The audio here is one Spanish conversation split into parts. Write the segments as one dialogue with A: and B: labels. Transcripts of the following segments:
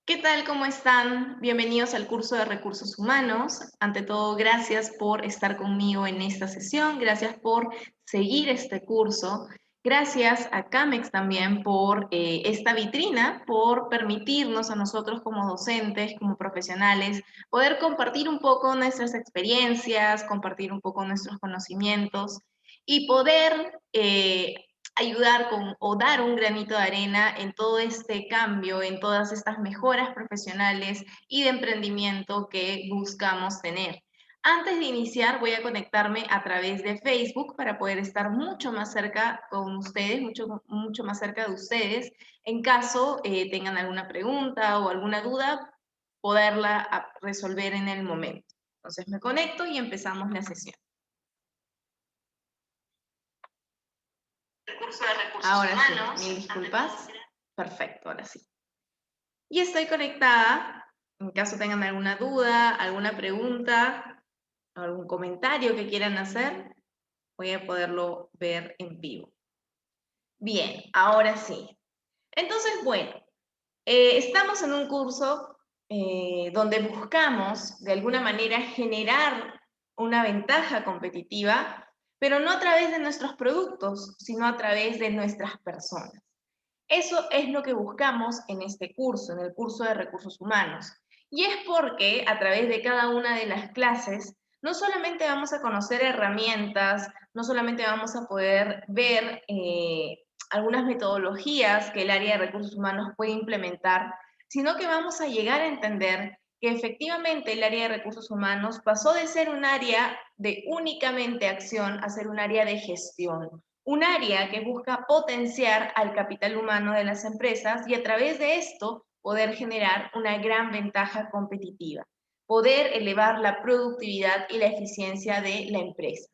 A: ¿Qué tal? ¿Cómo están? Bienvenidos al curso de Recursos Humanos. Ante todo, gracias por estar conmigo en esta sesión, gracias por seguir este curso, gracias a CAMEX también por esta vitrina, por permitirnos a nosotros como docentes, como profesionales, poder compartir un poco nuestras experiencias, compartir un poco nuestros conocimientos y poder ayudar o dar un granito de arena en todo este cambio, en todas estas mejoras profesionales y de emprendimiento que buscamos tener. Antes de iniciar, voy a conectarme a través de Facebook para poder estar mucho más cerca con ustedes, mucho más cerca de ustedes. En caso tengan alguna pregunta o alguna duda, poderla resolver en el momento. Entonces me conecto y empezamos la sesión. Curso de recursos ahora humanos. Sí, mil disculpas. Perfecto, ahora sí. Y estoy conectada. En caso tengan alguna duda, alguna pregunta, algún comentario que quieran hacer, voy a poderlo ver en vivo. Bien, ahora sí. Entonces, bueno, estamos en un curso donde buscamos, de alguna manera, generar una ventaja competitiva, pero no a través de nuestros productos, sino a través de nuestras personas. Eso es lo que buscamos en este curso, en el curso de recursos humanos. Y es porque a través de cada una de las clases, no solamente vamos a conocer herramientas, no solamente vamos a poder ver algunas metodologías que el área de recursos humanos puede implementar, sino que vamos a llegar a entender que efectivamente el área de recursos humanos pasó de ser un área de únicamente acción a ser un área de gestión, un área que busca potenciar al capital humano de las empresas y a través de esto poder generar una gran ventaja competitiva, poder elevar la productividad y la eficiencia de la empresa.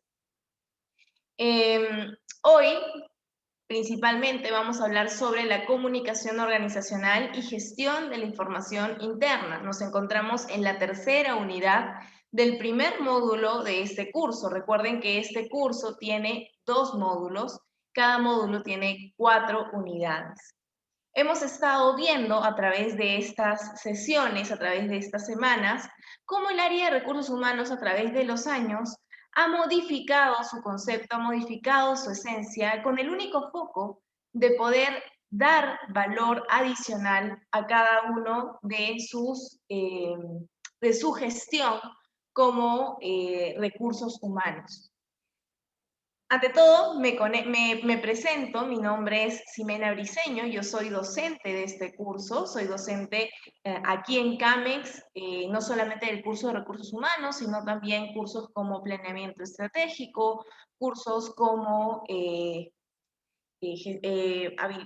A: Hoy, principalmente, vamos a hablar sobre la comunicación organizacional y gestión de la información interna. Nos encontramos en la tercera unidad del primer módulo de este curso. Recuerden que este curso tiene 2 módulos, cada módulo tiene 4 unidades. Hemos estado viendo a través de estas sesiones, a través de estas semanas, cómo el área de recursos humanos a través de los años ha modificado su concepto, ha modificado su esencia con el único foco de poder dar valor adicional a cada uno de su gestión como recursos humanos. Ante todo, me presento, mi nombre es Ximena Briceño, yo soy docente de este curso, soy docente aquí en CAMEX, no solamente del curso de recursos humanos, sino también cursos como planeamiento estratégico, cursos como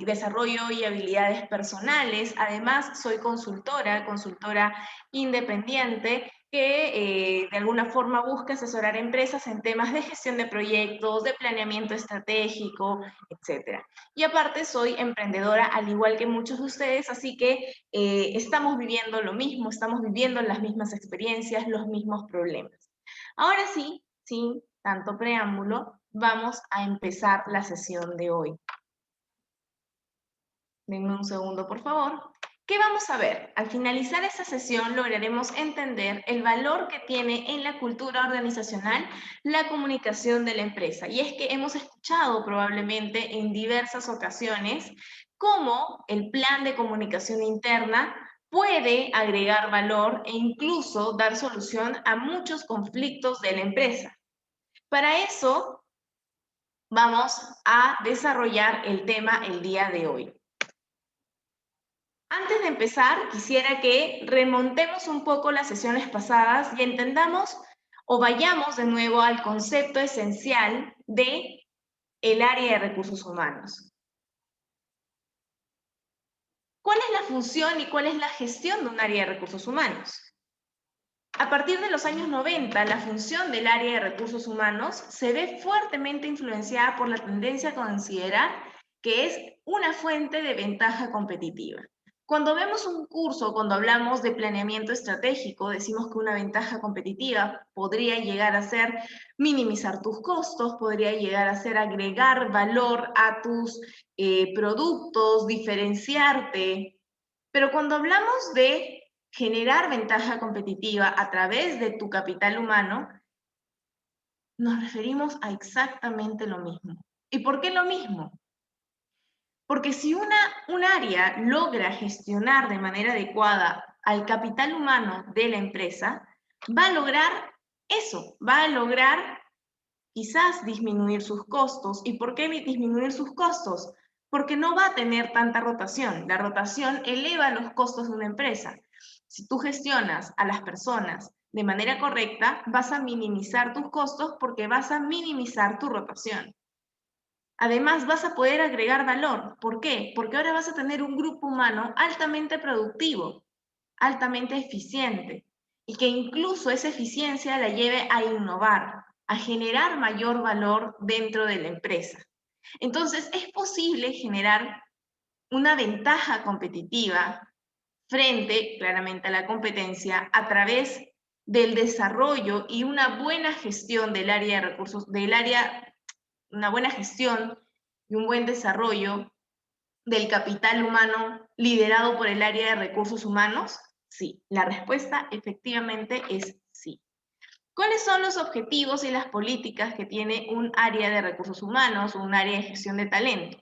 A: desarrollo y habilidades personales. Además, soy consultora independiente que de alguna forma busca asesorar a empresas en temas de gestión de proyectos, de planeamiento estratégico, etc. Y aparte soy emprendedora, al igual que muchos de ustedes, así que estamos viviendo lo mismo, estamos viviendo las mismas experiencias, los mismos problemas. Ahora sí, sin tanto preámbulo, vamos a empezar la sesión de hoy. Denme un segundo, por favor. ¿Qué vamos a ver? Al finalizar esta sesión lograremos entender el valor que tiene en la cultura organizacional la comunicación de la empresa. Y es que hemos escuchado probablemente en diversas ocasiones cómo el plan de comunicación interna puede agregar valor e incluso dar solución a muchos conflictos de la empresa. Para eso vamos a desarrollar el tema el día de hoy. Antes de empezar, quisiera que remontemos un poco las sesiones pasadas y entendamos o vayamos de nuevo al concepto esencial de el área de recursos humanos. ¿Cuál es la función y cuál es la gestión de un área de recursos humanos? A partir de los años 90, la función del área de recursos humanos se ve fuertemente influenciada por la tendencia a considerar que es una fuente de ventaja competitiva. Cuando vemos un curso, cuando hablamos de planeamiento estratégico, decimos que una ventaja competitiva podría llegar a ser minimizar tus costos, podría llegar a ser agregar valor a tus productos, diferenciarte, Pero cuando hablamos de generar ventaja competitiva a través de tu capital humano, nos referimos a exactamente lo mismo. ¿Y por qué lo mismo? Porque si un área logra gestionar de manera adecuada al capital humano de la empresa, va a lograr eso, va a lograr quizás disminuir sus costos. ¿Y por qué disminuir sus costos? Porque no va a tener tanta rotación. La rotación eleva los costos de una empresa. Si tú gestionas a las personas de manera correcta, vas a minimizar tus costos porque vas a minimizar tu rotación. Además, vas a poder agregar valor. ¿Por qué? Porque ahora vas a tener un grupo humano altamente productivo, altamente eficiente, y que incluso esa eficiencia la lleve a innovar, a generar mayor valor dentro de la empresa. Entonces, es posible generar una ventaja competitiva frente, claramente, a la competencia a través del desarrollo y una buena gestión del área de recursos, una buena gestión y un buen desarrollo del capital humano liderado por el área de recursos humanos? Sí, la respuesta efectivamente es sí. ¿Cuáles son los objetivos y las políticas que tiene un área de recursos humanos o un área de gestión de talento?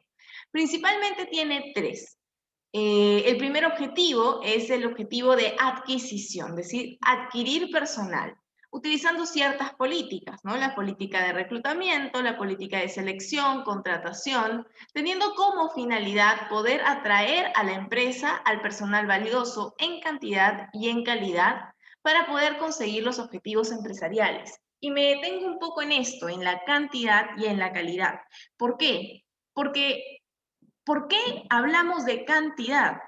A: Principalmente tiene tres. El primer objetivo es el objetivo de adquisición, es decir, adquirir personal, utilizando ciertas políticas, ¿no? La política de reclutamiento, la política de selección, contratación, teniendo como finalidad poder atraer a la empresa al personal valioso en cantidad y en calidad para poder conseguir los objetivos empresariales. Y me detengo un poco en esto, en la cantidad y en la calidad. ¿Por qué? Porque ¿por qué hablamos de cantidad?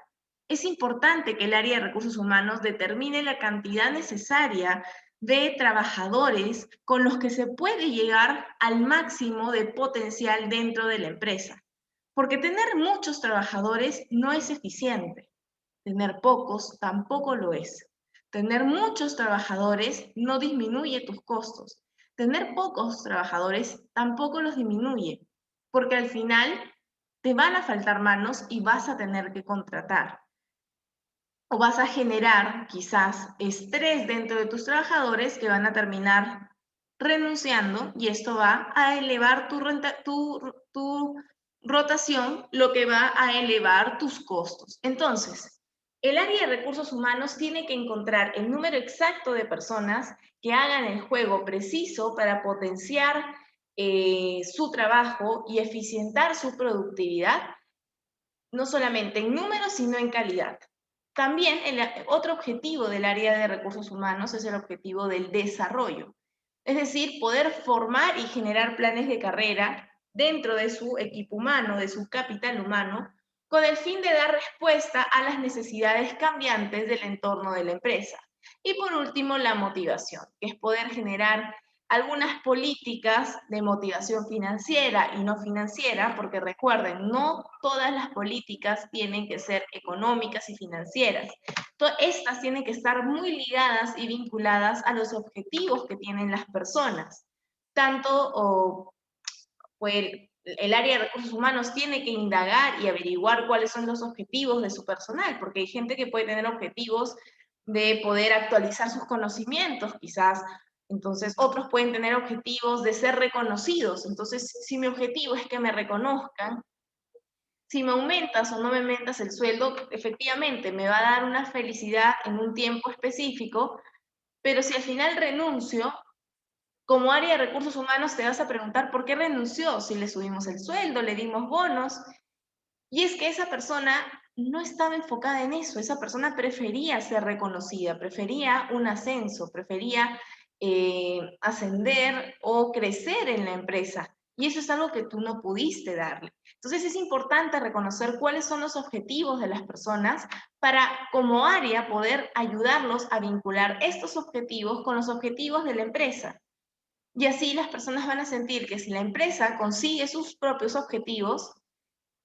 A: Es importante que el área de recursos humanos determine la cantidad necesaria de trabajadores con los que se puede llegar al máximo de potencial dentro de la empresa. Porque tener muchos trabajadores no es eficiente. Tener pocos tampoco lo es. Tener muchos trabajadores no disminuye tus costos. Tener pocos trabajadores tampoco los disminuye, porque al final te van a faltar manos y vas a tener que contratar. O vas a generar quizás estrés dentro de tus trabajadores que van a terminar renunciando y esto va a elevar tu rotación, lo que va a elevar tus costos. Entonces, el área de recursos humanos tiene que encontrar el número exacto de personas que hagan el juego preciso para potenciar su trabajo y eficientar su productividad, no solamente en números, sino en calidad. También otro objetivo del área de recursos humanos es el objetivo del desarrollo, es decir, poder formar y generar planes de carrera dentro de su equipo humano, de su capital humano, con el fin de dar respuesta a las necesidades cambiantes del entorno de la empresa. Y por último, la motivación, que es poder generar algunas políticas de motivación financiera y no financiera, porque recuerden, no todas las políticas tienen que ser económicas y financieras. Estas tienen que estar muy ligadas y vinculadas a los objetivos que tienen las personas. Tanto pues, el área de recursos humanos tiene que indagar y averiguar cuáles son los objetivos de su personal, porque hay gente que puede tener objetivos de poder actualizar sus conocimientos, quizás. Entonces, otros pueden tener objetivos de ser reconocidos. Entonces, si mi objetivo es que me reconozcan, si me aumentas o no me aumentas el sueldo, efectivamente me va a dar una felicidad en un tiempo específico, pero si al final renuncio, como área de recursos humanos te vas a preguntar por qué renunció, si le subimos el sueldo, le dimos bonos, y es que esa persona no estaba enfocada en eso, esa persona prefería ser reconocida, prefería un ascenso, prefería ascender o crecer en la empresa. Y eso es algo que tú no pudiste darle. Entonces es importante reconocer cuáles son los objetivos de las personas para, como área, poder ayudarlos a vincular estos objetivos con los objetivos de la empresa. Y así las personas van a sentir que si la empresa consigue sus propios objetivos,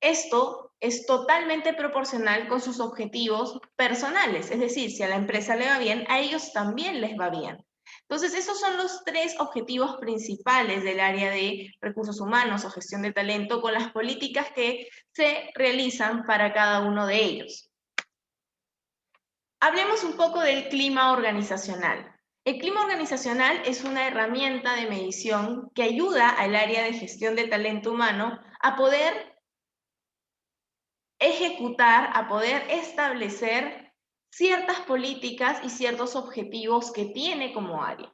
A: esto es totalmente proporcional con sus objetivos personales. Es decir, si a la empresa le va bien, a ellos también les va bien. Entonces, esos son los tres objetivos principales del área de recursos humanos o gestión de talento con las políticas que se realizan para cada uno de ellos. Hablemos un poco del clima organizacional. El clima organizacional es una herramienta de medición que ayuda al área de gestión de talento humano a poder ejecutar, a poder establecer ciertas políticas y ciertos objetivos que tiene como área.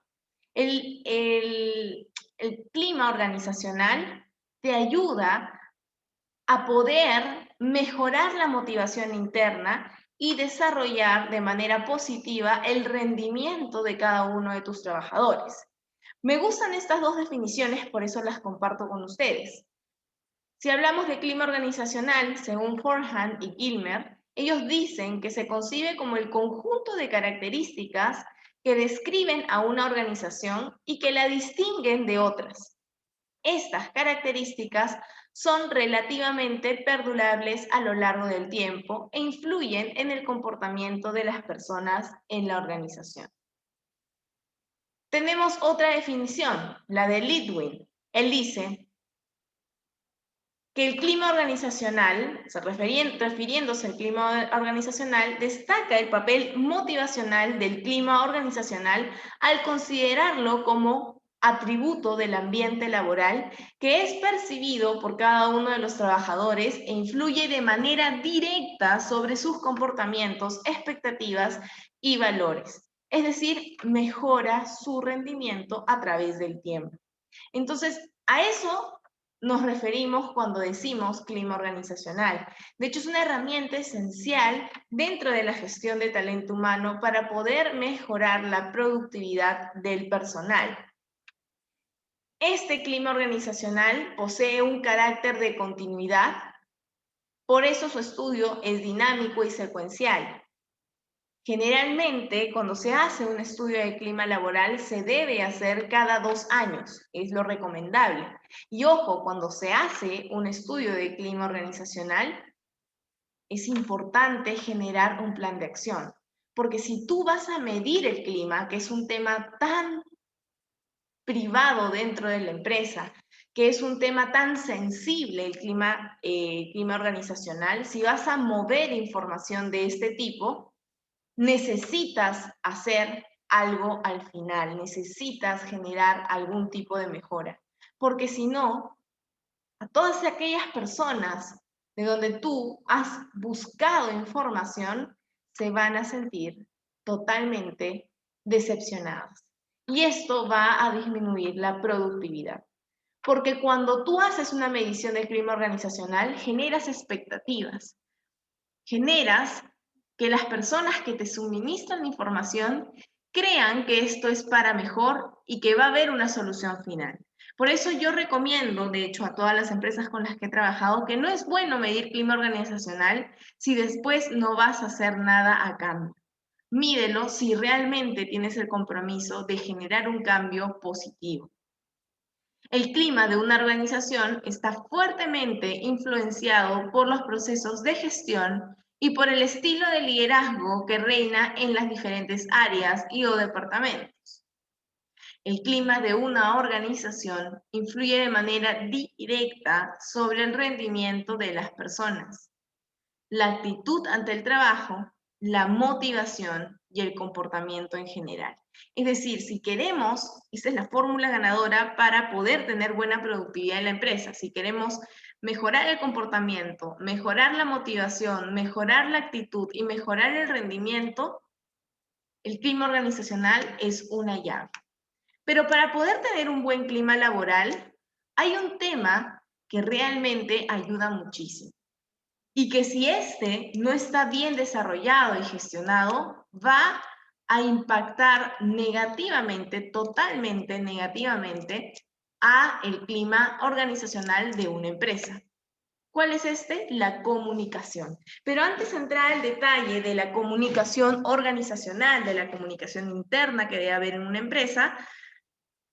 A: El clima organizacional te ayuda a poder mejorar la motivación interna y desarrollar de manera positiva el rendimiento de cada uno de tus trabajadores. Me gustan estas dos definiciones, por eso las comparto con ustedes. Si hablamos de clima organizacional, según Forehand y Gilmer, ellos dicen que se concibe como el conjunto de características que describen a una organización y que la distinguen de otras. Estas características son relativamente perdurables a lo largo del tiempo e influyen en el comportamiento de las personas en la organización. Tenemos otra definición, la de Litwin. Él dice que el clima organizacional, refiriéndose al clima organizacional, destaca el papel motivacional del clima organizacional al considerarlo como atributo del ambiente laboral que es percibido por cada uno de los trabajadores e influye de manera directa sobre sus comportamientos, expectativas y valores. Es decir, mejora su rendimiento a través del tiempo. Entonces, a eso nos referimos cuando decimos clima organizacional. De hecho, es una herramienta esencial dentro de la gestión de talento humano para poder mejorar la productividad del personal. Este clima organizacional posee un carácter de continuidad, por eso su estudio es dinámico y secuencial. Generalmente, cuando se hace un estudio de clima laboral, se debe hacer cada 2 años, es lo recomendable. Y ojo, cuando se hace un estudio de clima organizacional, es importante generar un plan de acción. Porque si tú vas a medir el clima, que es un tema tan privado dentro de la empresa, que es un tema tan sensible el clima organizacional, si vas a mover información de este tipo, necesitas hacer algo al final, necesitas generar algún tipo de mejora, porque si no, a todas aquellas personas de donde tú has buscado información, se van a sentir totalmente decepcionadas. Y esto va a disminuir la productividad. Porque cuando tú haces una medición del clima organizacional, generas expectativas, generas que las personas que te suministran información crean que esto es para mejor y que va a haber una solución final. Por eso yo recomiendo, de hecho, a todas las empresas con las que he trabajado, que no es bueno medir clima organizacional si después no vas a hacer nada a cambio. Mídelo si realmente tienes el compromiso de generar un cambio positivo. El clima de una organización está fuertemente influenciado por los procesos de gestión y por el estilo de liderazgo que reina en las diferentes áreas y o departamentos. El clima de una organización influye de manera directa sobre el rendimiento de las personas, la actitud ante el trabajo, la motivación y el comportamiento en general. Es decir, si queremos, esa es la fórmula ganadora para poder tener buena productividad en la empresa, si queremos mejorar el comportamiento, mejorar la motivación, mejorar la actitud y mejorar el rendimiento, el clima organizacional es una llave. Pero para poder tener un buen clima laboral, hay un tema que realmente ayuda muchísimo y que si este no está bien desarrollado y gestionado, va a impactar negativamente, totalmente negativamente, a el clima organizacional de una empresa. ¿Cuál es este? La comunicación. Pero antes de entrar al detalle de la comunicación organizacional, de la comunicación interna que debe haber en una empresa,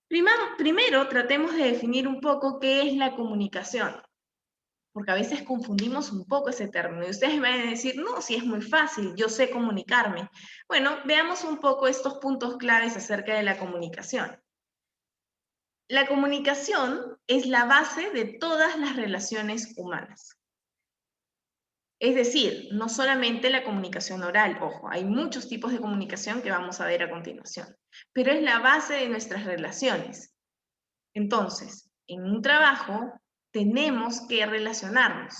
A: primero tratemos de definir un poco qué es la comunicación, porque a veces confundimos un poco ese término. Y ustedes me van a decir, no, si es muy fácil, yo sé comunicarme. Bueno, veamos un poco estos puntos claves acerca de la comunicación. La comunicación es la base de todas las relaciones humanas. Es decir, no solamente la comunicación oral, ojo, hay muchos tipos de comunicación que vamos a ver a continuación, pero es la base de nuestras relaciones. Entonces, en un trabajo tenemos que relacionarnos.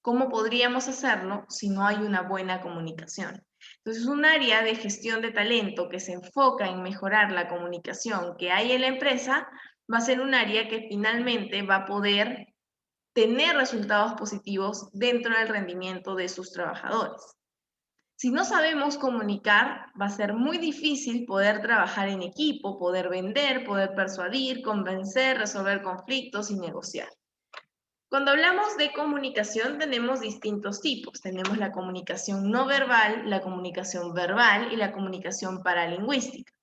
A: ¿Cómo podríamos hacerlo si no hay una buena comunicación? Entonces, un área de gestión de talento que se enfoca en mejorar la comunicación que hay en la empresa va a ser un área que finalmente va a poder tener resultados positivos dentro del rendimiento de sus trabajadores. Si no sabemos comunicar, va a ser muy difícil poder trabajar en equipo, poder vender, poder persuadir, convencer, resolver conflictos y negociar. Cuando hablamos de comunicación tenemos distintos tipos. Tenemos la comunicación no verbal, la comunicación verbal y la comunicación paralingüística.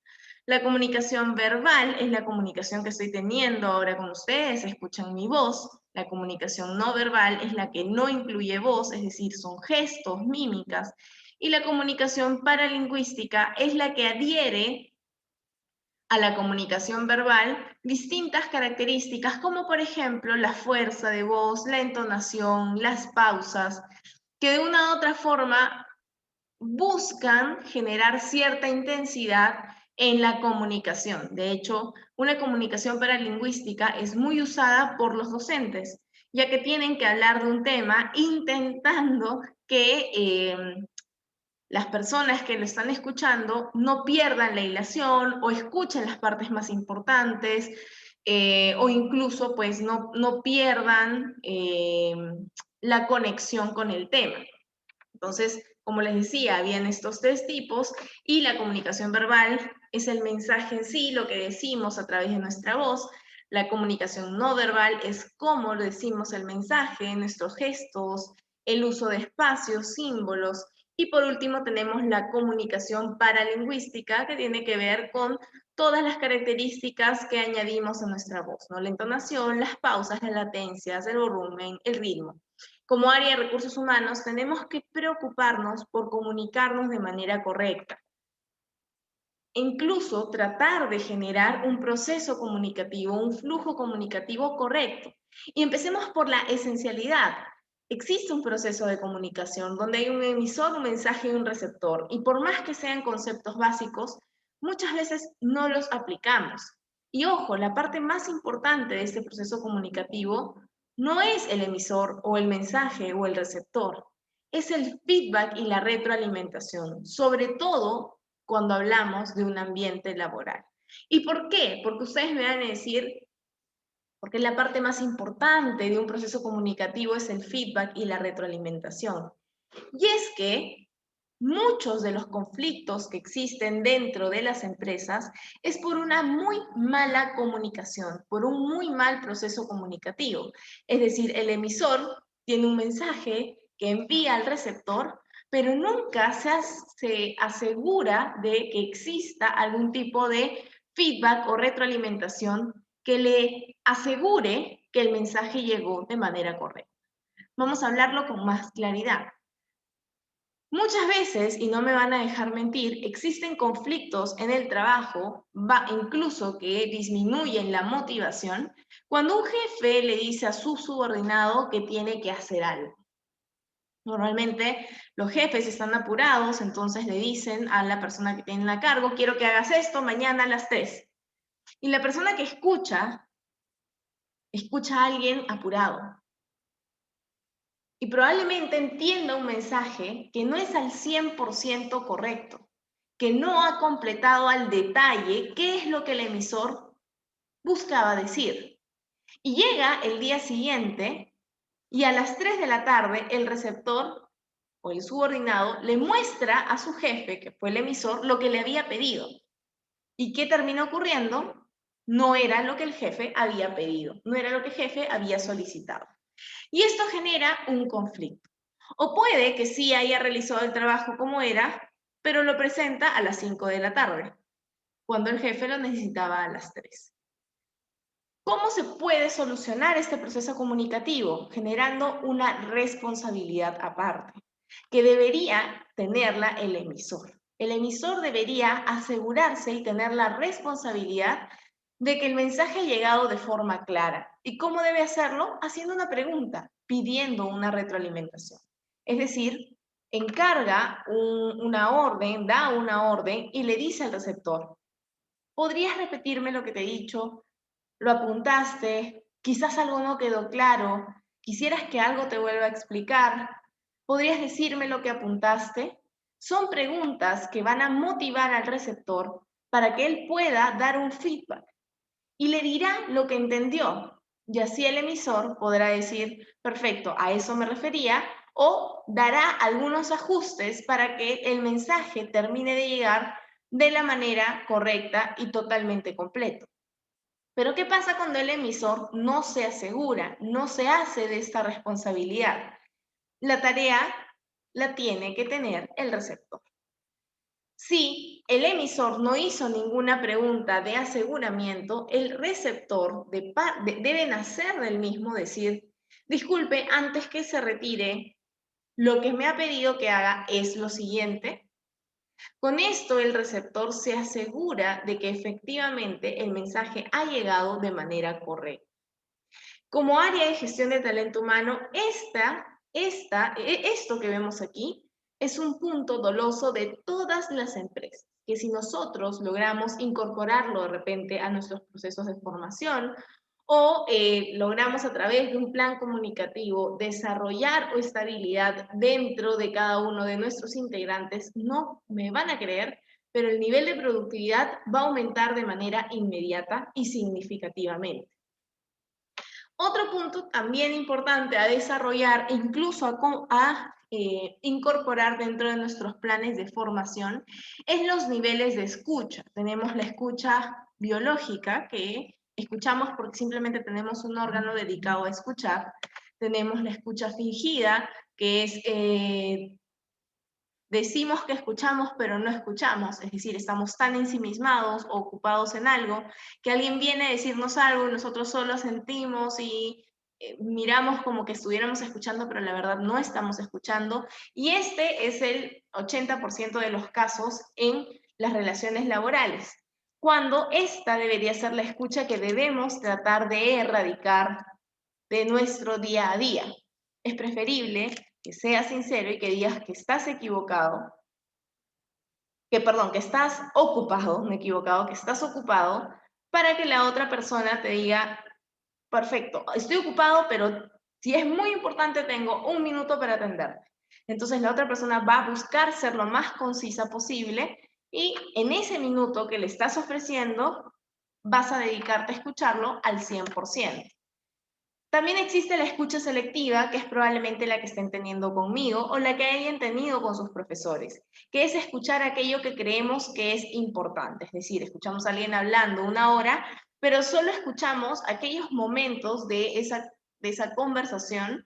A: La comunicación verbal es la comunicación que estoy teniendo ahora con ustedes, escuchan mi voz. La comunicación no verbal es la que no incluye voz, es decir, son gestos, mímicas. Y la comunicación paralingüística es la que adhiere a la comunicación verbal distintas características, como por ejemplo la fuerza de voz, la entonación, las pausas, que de una u otra forma buscan generar cierta intensidad en la comunicación. De hecho, una comunicación paralingüística es muy usada por los docentes, ya que tienen que hablar de un tema intentando que las personas que lo están escuchando no pierdan la hilación o escuchen las partes más importantes o incluso pues no pierdan la conexión con el tema. Entonces, como les decía, habían estos tres tipos y la comunicación verbal es el mensaje en sí, lo que decimos a través de nuestra voz. La comunicación no verbal es cómo decimos el mensaje, nuestros gestos, el uso de espacios, símbolos. Y por último tenemos la comunicación paralingüística, que tiene que ver con todas las características que añadimos a nuestra voz, ¿no? La entonación, las pausas, las latencias, el volumen, el ritmo. Como área de recursos humanos, tenemos que preocuparnos por comunicarnos de manera correcta. E incluso tratar de generar un proceso comunicativo, un flujo comunicativo correcto. Y empecemos por la esencialidad. Existe un proceso de comunicación donde hay un emisor, un mensaje y un receptor. Y por más que sean conceptos básicos, muchas veces no los aplicamos. Y ojo, la parte más importante de este proceso comunicativo no es el emisor o el mensaje o el receptor, es el feedback y la retroalimentación, sobre todo cuando hablamos de un ambiente laboral. ¿Y por qué? Porque ustedes me van a decir, porque la parte más importante de un proceso comunicativo es el feedback y la retroalimentación. Y es que muchos de los conflictos que existen dentro de las empresas es por una muy mala comunicación, por un muy mal proceso comunicativo. Es decir, el emisor tiene un mensaje que envía al receptor, pero nunca se asegura de que exista algún tipo de feedback o retroalimentación que le asegure que el mensaje llegó de manera correcta. Vamos a hablarlo con más claridad. Muchas veces, y no me van a dejar mentir, existen conflictos en el trabajo, incluso que disminuyen la motivación, cuando un jefe le dice a su subordinado que tiene que hacer algo. Normalmente los jefes están apurados, entonces le dicen a la persona que tiene a cargo, quiero que hagas esto mañana a las 3. Y la persona que escucha a alguien apurado. Y probablemente entienda un mensaje que no es al 100% correcto, que no ha completado al detalle qué es lo que el emisor buscaba decir. Y llega el día siguiente y a las 3 de la tarde el receptor o el subordinado le muestra a su jefe, que fue el emisor, lo que le había pedido. ¿Y qué terminó ocurriendo? No era lo que el jefe había pedido, no era lo que el jefe había solicitado. Y esto genera un conflicto. O puede que sí haya realizado el trabajo como era, pero lo presenta a las 5 de la tarde, cuando el jefe lo necesitaba a las 3. ¿Cómo se puede solucionar este proceso comunicativo? Generando una responsabilidad aparte, que debería tenerla el emisor. El emisor debería asegurarse y tener la responsabilidad de que el mensaje ha llegado de forma clara. ¿Y cómo debe hacerlo? Haciendo una pregunta, pidiendo una retroalimentación. Es decir, encarga una orden, da una orden y le dice al receptor, ¿podrías repetirme lo que te he dicho? ¿Lo apuntaste? Quizás algo no quedó claro. ¿Quisieras que algo te vuelva a explicar? ¿Podrías decirme lo que apuntaste? Son preguntas que van a motivar al receptor para que él pueda dar un feedback y le dirá lo que entendió. Y así el emisor podrá decir, perfecto, a eso me refería, o dará algunos ajustes para que el mensaje termine de llegar de la manera correcta y totalmente completo. Pero ¿qué pasa cuando el emisor no se asegura, no se hace de esta responsabilidad? La tarea la tiene que tener el receptor. Si el emisor no hizo ninguna pregunta de aseguramiento, el receptor debe nacer del mismo, decir, disculpe, antes que se retire, lo que me ha pedido que haga es lo siguiente. Con esto, el receptor se asegura de que efectivamente el mensaje ha llegado de manera correcta. Como área de gestión de talento humano, esto que vemos aquí es un punto doloso de todas las empresas, que si nosotros logramos incorporarlo de repente a nuestros procesos de formación o logramos a través de un plan comunicativo desarrollar estabilidad dentro de cada uno de nuestros integrantes, no me van a creer, pero el nivel de productividad va a aumentar de manera inmediata y significativamente. Otro punto también importante a desarrollar e incluso a incorporar dentro de nuestros planes de formación es los niveles de escucha. Tenemos la escucha biológica, que escuchamos porque simplemente tenemos un órgano dedicado a escuchar. Tenemos la escucha fingida, que es decimos que escuchamos, pero no escuchamos, es decir, estamos tan ensimismados o ocupados en algo, que alguien viene a decirnos algo y nosotros solo sentimos y miramos como que estuviéramos escuchando, pero la verdad no estamos escuchando. Y este es el 80% de los casos en las relaciones laborales, cuando esta debería ser la escucha que debemos tratar de erradicar de nuestro día a día. Es preferible que seas sincero y que digas que estás equivocado, que estás ocupado, me he equivocado, que estás ocupado, para que la otra persona te diga, perfecto, estoy ocupado, pero si es muy importante, tengo un minuto para atenderte. Entonces la otra persona va a buscar ser lo más concisa posible y en ese minuto que le estás ofreciendo, vas a dedicarte a escucharlo al 100%. También existe la escucha selectiva, que es probablemente la que estén teniendo conmigo o la que hayan tenido con sus profesores, que es escuchar aquello que creemos que es importante. Es decir, escuchamos a alguien hablando una hora, pero solo escuchamos aquellos momentos de esa conversación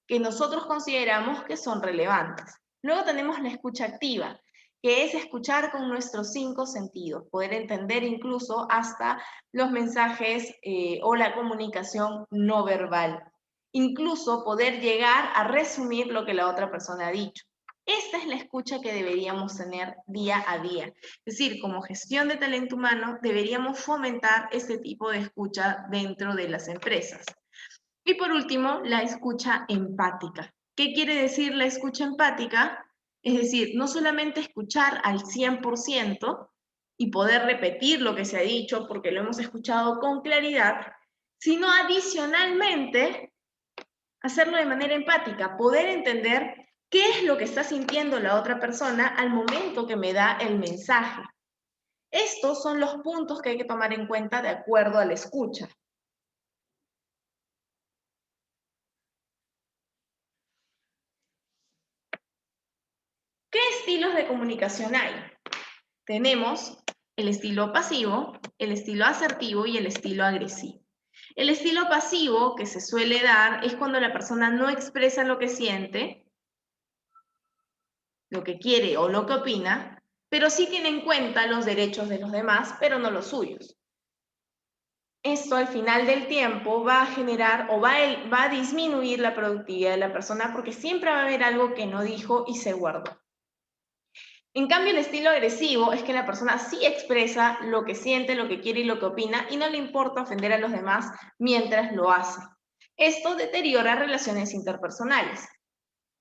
A: que nosotros consideramos que son relevantes. Luego tenemos la escucha activa, que es escuchar con nuestros 5 sentidos, poder entender incluso hasta los mensajes o la comunicación no verbal, incluso poder llegar a resumir lo que la otra persona ha dicho. Esta es la escucha que deberíamos tener día a día. Es decir, como gestión de talento humano, deberíamos fomentar este tipo de escucha dentro de las empresas. Y por último, la escucha empática. ¿Qué quiere decir la escucha empática? Es decir, no solamente escuchar al 100% y poder repetir lo que se ha dicho porque lo hemos escuchado con claridad, sino adicionalmente hacerlo de manera empática, poder entender qué es lo que está sintiendo la otra persona al momento que me da el mensaje. Estos son los puntos que hay que tomar en cuenta de acuerdo a la escucha. ¿Qué estilos de comunicación hay? Tenemos el estilo pasivo, el estilo asertivo y el estilo agresivo. El estilo pasivo que se suele dar es cuando la persona no expresa lo que siente, lo que quiere o lo que opina, pero sí tiene en cuenta los derechos de los demás, pero no los suyos. Esto al final del tiempo va a generar o va a disminuir la productividad de la persona porque siempre va a haber algo que no dijo y se guardó. En cambio, el estilo agresivo es que la persona sí expresa lo que siente, lo que quiere y lo que opina y no le importa ofender a los demás mientras lo hace. Esto deteriora relaciones interpersonales.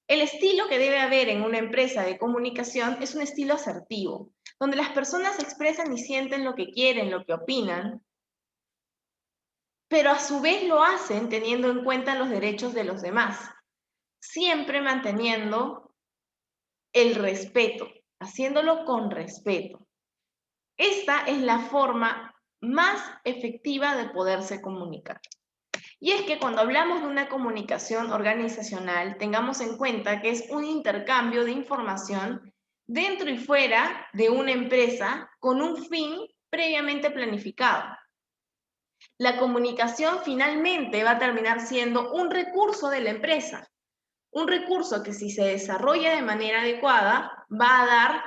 A: El estilo que debe haber en una empresa de comunicación es un estilo asertivo, donde las personas expresan y sienten lo que quieren, lo que opinan, pero a su vez lo hacen teniendo en cuenta los derechos de los demás, siempre manteniendo el respeto, haciéndolo con respeto. Esta es la forma más efectiva de poderse comunicar. Y es que cuando hablamos de una comunicación organizacional, tengamos en cuenta que es un intercambio de información dentro y fuera de una empresa con un fin previamente planificado. La comunicación finalmente va a terminar siendo un recurso de la empresa, un recurso que si se desarrolla de manera adecuada va a dar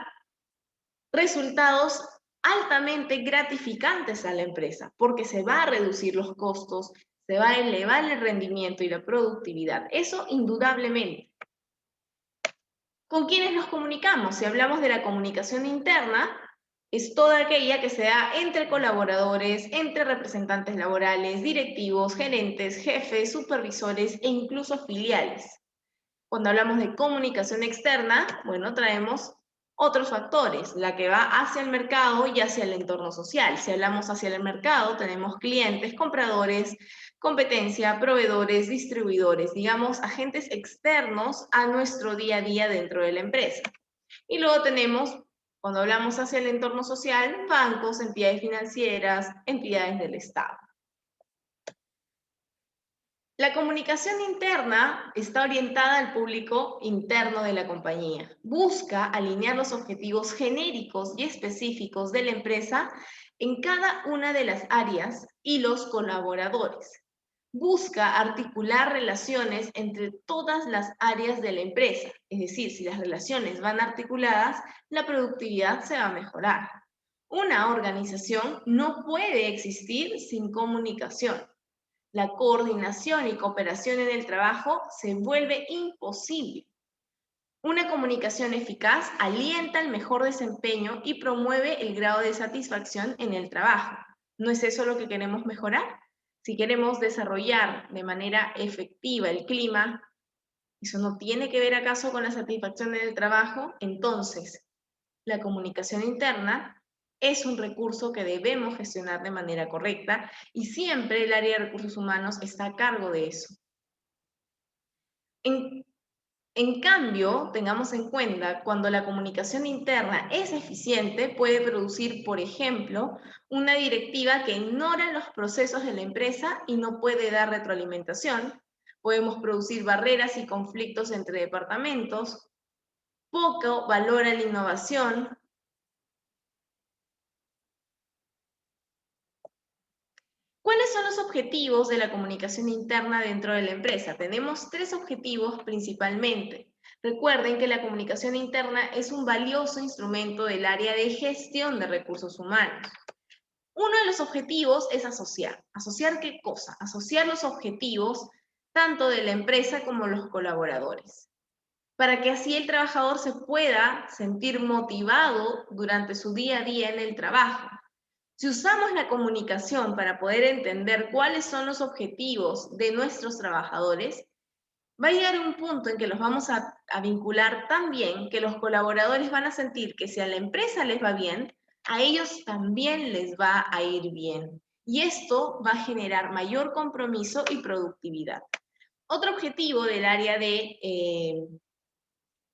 A: resultados altamente gratificantes a la empresa, porque se va a reducir los costos, se va a elevar el rendimiento y la productividad. Eso indudablemente. ¿Con quiénes nos comunicamos? Si hablamos de la comunicación interna, es toda aquella que se da entre colaboradores, entre representantes laborales, directivos, gerentes, jefes, supervisores e incluso filiales. Cuando hablamos de comunicación externa, bueno, traemos otros factores, la que va hacia el mercado y hacia el entorno social. Si hablamos hacia el mercado, tenemos clientes, compradores, competencia, proveedores, distribuidores, digamos, agentes externos a nuestro día a día dentro de la empresa. Y luego tenemos, cuando hablamos hacia el entorno social, bancos, entidades financieras, entidades del Estado. La comunicación interna está orientada al público interno de la compañía. Busca alinear los objetivos genéricos y específicos de la empresa en cada una de las áreas y los colaboradores. Busca articular relaciones entre todas las áreas de la empresa. Es decir, si las relaciones van articuladas, la productividad se va a mejorar. Una organización no puede existir sin comunicación. La coordinación y cooperación en el trabajo se vuelve imposible. Una comunicación eficaz alienta el mejor desempeño y promueve el grado de satisfacción en el trabajo. ¿No es eso lo que queremos mejorar? Si queremos desarrollar de manera efectiva el clima, ¿eso no tiene que ver acaso con la satisfacción en el trabajo? Entonces, la comunicación interna es un recurso que debemos gestionar de manera correcta y siempre el área de recursos humanos está a cargo de eso. En cambio, tengamos en cuenta, cuando la comunicación interna es eficiente, puede producir, por ejemplo, una directiva que ignora los procesos de la empresa y no puede dar retroalimentación. Podemos producir barreras y conflictos entre departamentos. Poco valora la innovación. ¿Cuáles son los objetivos de la comunicación interna dentro de la empresa? Tenemos tres objetivos principalmente. Recuerden que la comunicación interna es un valioso instrumento del área de gestión de recursos humanos. Uno de los objetivos es asociar. ¿Asociar qué cosa? Asociar los objetivos tanto de la empresa como los colaboradores, para que así el trabajador se pueda sentir motivado durante su día a día en el trabajo. Si usamos la comunicación para poder entender cuáles son los objetivos de nuestros trabajadores, va a llegar un punto en que los vamos a vincular tan bien que los colaboradores van a sentir que si a la empresa les va bien, a ellos también les va a ir bien. Y esto va a generar mayor compromiso y productividad. Otro objetivo del área de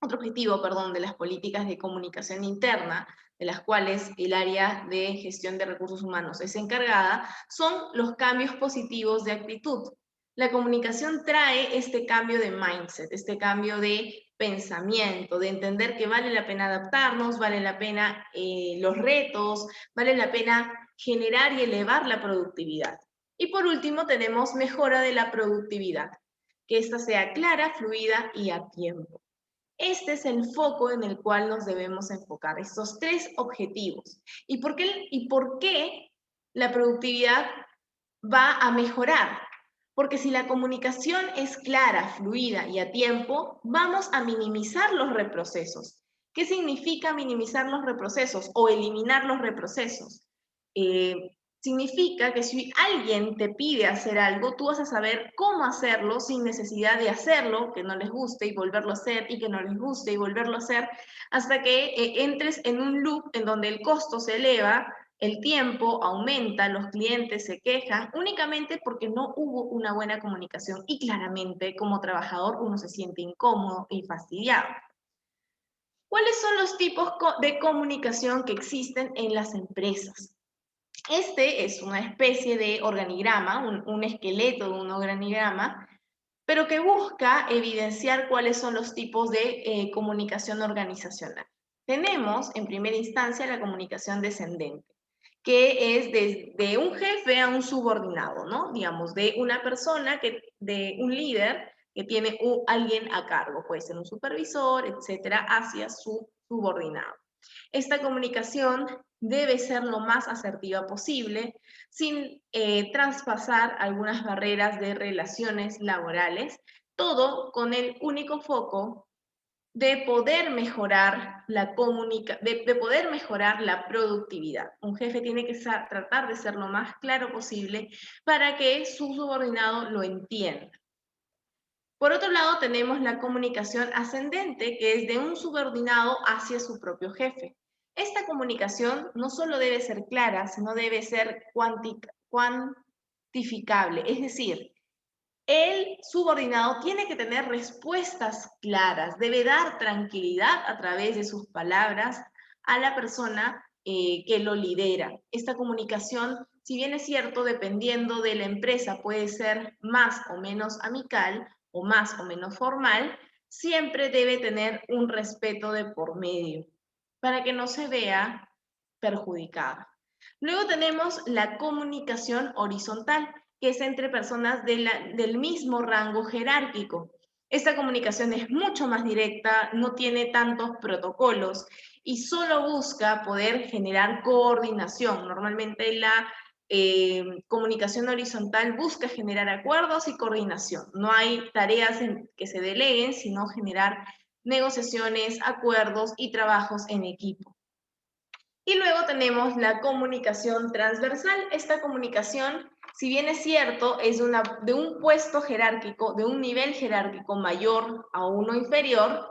A: de las políticas de comunicación interna, de las cuales el área de gestión de recursos humanos es encargada, son los cambios positivos de actitud. La comunicación trae este cambio de mindset, este cambio de pensamiento, de entender que vale la pena adaptarnos, vale la pena los retos, vale la pena generar y elevar la productividad. Y por último tenemos mejora de la productividad, que ésta sea clara, fluida y a tiempo. Este es el foco en el cual nos debemos enfocar, estos tres objetivos. ¿Y por qué la productividad va a mejorar? Porque si la comunicación es clara, fluida y a tiempo, vamos a minimizar los reprocesos. ¿Qué significa minimizar los reprocesos o eliminar los reprocesos? Significa que si alguien te pide hacer algo, tú vas a saber cómo hacerlo sin necesidad de hacerlo, que no les guste y volverlo a hacer, y que no les guste y volverlo a hacer, hasta que entres en un loop en donde el costo se eleva, el tiempo aumenta, los clientes se quejan, únicamente porque no hubo una buena comunicación y claramente como trabajador uno se siente incómodo y fastidiado. ¿Cuáles son los tipos de comunicación que existen en las empresas? Este es una especie de organigrama, un esqueleto de un organigrama, pero que busca evidenciar cuáles son los tipos de comunicación organizacional. Tenemos, en primera instancia, la comunicación descendente, que es de un jefe a un subordinado, ¿no? Digamos, de una persona, de un líder que tiene alguien a cargo, puede ser un supervisor, etcétera, hacia su subordinado. Esta comunicación debe ser lo más asertiva posible, sin traspasar algunas barreras de relaciones laborales, todo con el único foco de poder mejorar de poder mejorar la productividad. Un jefe tiene que tratar de ser lo más claro posible para que su subordinado lo entienda. Por otro lado, tenemos la comunicación ascendente, que es de un subordinado hacia su propio jefe. Esta comunicación no solo debe ser clara, sino debe ser cuantificable, es decir, el subordinado tiene que tener respuestas claras, debe dar tranquilidad a través de sus palabras a la persona que lo lidera. Esta comunicación, si bien es cierto, dependiendo de la empresa, puede ser más o menos amical o más o menos formal, siempre debe tener un respeto de por medio para que no se vea perjudicada. Luego tenemos la comunicación horizontal, que es entre personas del mismo rango jerárquico. Esta comunicación es mucho más directa, no tiene tantos protocolos y solo busca poder generar coordinación. Normalmente la comunicación horizontal busca generar acuerdos y coordinación. No hay tareas que se deleguen, sino generar negociaciones, acuerdos y trabajos en equipo. Y luego tenemos la comunicación transversal. Esta comunicación, si bien es cierto, es de un puesto jerárquico, de un nivel jerárquico mayor a uno inferior,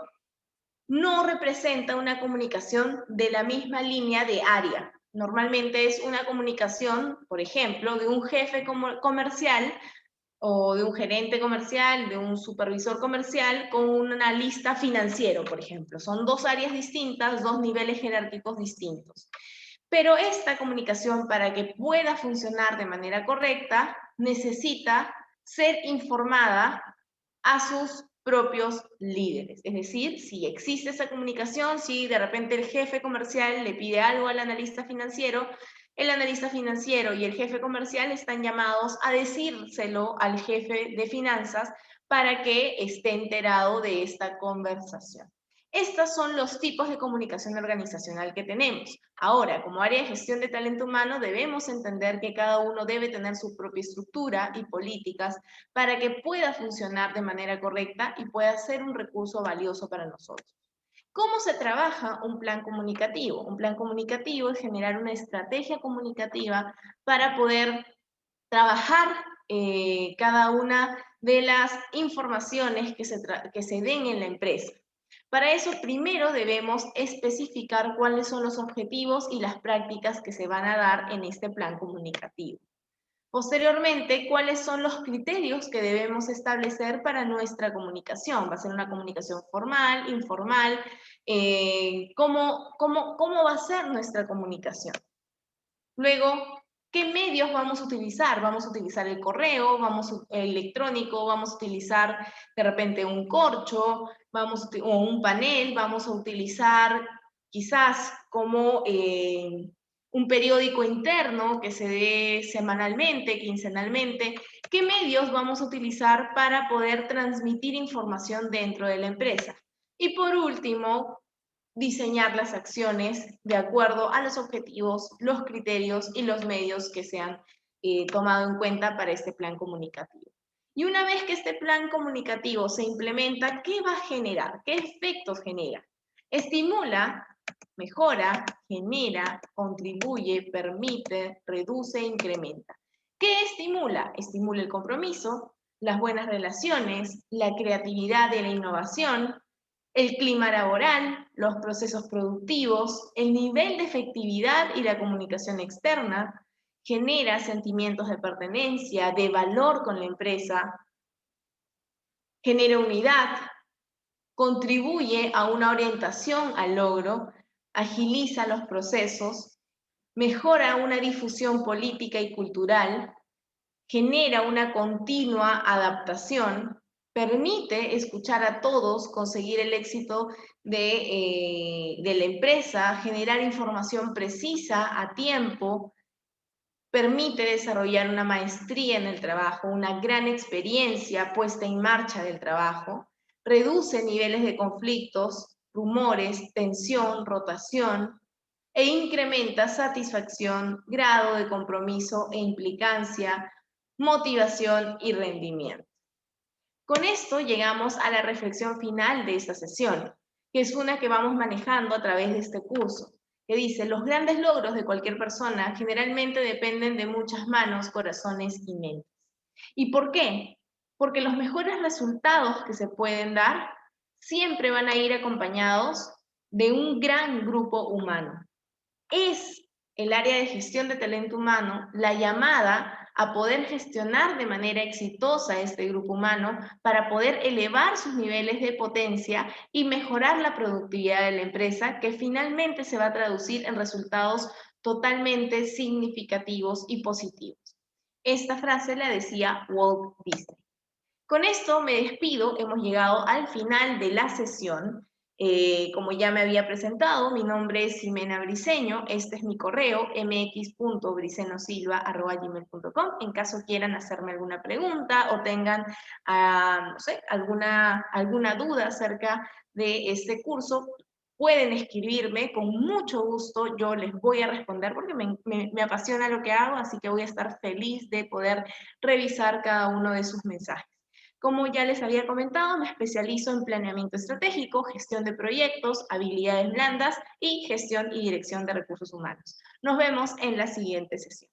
A: no representa una comunicación de la misma línea de área. Normalmente es una comunicación, por ejemplo, de un jefe comercial o de un gerente comercial, de un supervisor comercial con un analista financiero, por ejemplo. Son dos áreas distintas, dos niveles jerárquicos distintos. Pero esta comunicación, para que pueda funcionar de manera correcta, necesita ser informada a sus propios líderes. Es decir, si existe esa comunicación, si de repente el jefe comercial le pide algo al analista financiero, el analista financiero y el jefe comercial están llamados a decírselo al jefe de finanzas para que esté enterado de esta conversación. Estos son los tipos de comunicación organizacional que tenemos. Ahora, como área de gestión de talento humano, debemos entender que cada uno debe tener su propia estructura y políticas para que pueda funcionar de manera correcta y pueda ser un recurso valioso para nosotros. ¿Cómo se trabaja un plan comunicativo? Un plan comunicativo es generar una estrategia comunicativa para poder trabajar cada una de las informaciones que se den en la empresa. Para eso, primero debemos especificar cuáles son los objetivos y las prácticas que se van a dar en este plan comunicativo. Posteriormente, ¿cuáles son los criterios que debemos establecer para nuestra comunicación? ¿Va a ser una comunicación formal, informal? ¿Cómo va a ser nuestra comunicación? Luego, ¿qué medios vamos a utilizar? Vamos a utilizar el correo, el electrónico, vamos a utilizar de repente un corcho, o un panel, vamos a utilizar quizás como un periódico interno que se dé semanalmente, quincenalmente. ¿Qué medios vamos a utilizar para poder transmitir información dentro de la empresa? Y por último, diseñar las acciones de acuerdo a los objetivos, los criterios y los medios que se han tomado en cuenta para este plan comunicativo. Y una vez que este plan comunicativo se implementa, ¿qué va a generar? ¿Qué efectos genera? Estimula Mejora, genera, contribuye, permite, reduce e incrementa. ¿Qué estimula? Estimula el compromiso, las buenas relaciones, la creatividad y la innovación, el clima laboral, los procesos productivos, el nivel de efectividad y la comunicación externa, genera sentimientos de pertenencia, de valor con la empresa, genera unidad, contribuye a una orientación al logro, agiliza los procesos, mejora una difusión política y cultural, genera una continua adaptación, permite escuchar a todos, conseguir el éxito de la empresa, generar información precisa a tiempo, permite desarrollar una maestría en el trabajo, una gran experiencia puesta en marcha del trabajo, reduce niveles de conflictos, rumores, tensión, rotación, e incrementa satisfacción, grado de compromiso e implicancia, motivación y rendimiento. Con esto llegamos a la reflexión final de esta sesión, que es una que vamos manejando a través de este curso, que dice: los grandes logros de cualquier persona generalmente dependen de muchas manos, corazones y mentes. ¿Y por qué? Porque los mejores resultados que se pueden dar siempre van a ir acompañados de un gran grupo humano. Es el área de gestión de talento humano la llamada a poder gestionar de manera exitosa este grupo humano para poder elevar sus niveles de potencia y mejorar la productividad de la empresa, que finalmente se va a traducir en resultados totalmente significativos y positivos. Esta frase la decía Walt Disney. Con esto me despido, hemos llegado al final de la sesión. Como ya me había presentado, mi nombre es Ximena Briceño, este es mi correo, mx.bricenosilva@gmail.com, en caso quieran hacerme alguna pregunta o tengan, no sé, alguna duda acerca de este curso, pueden escribirme, con mucho gusto yo les voy a responder porque me apasiona lo que hago, así que voy a estar feliz de poder revisar cada uno de sus mensajes. Como ya les había comentado, me especializo en planeamiento estratégico, gestión de proyectos, habilidades blandas y gestión y dirección de recursos humanos. Nos vemos en la siguiente sesión.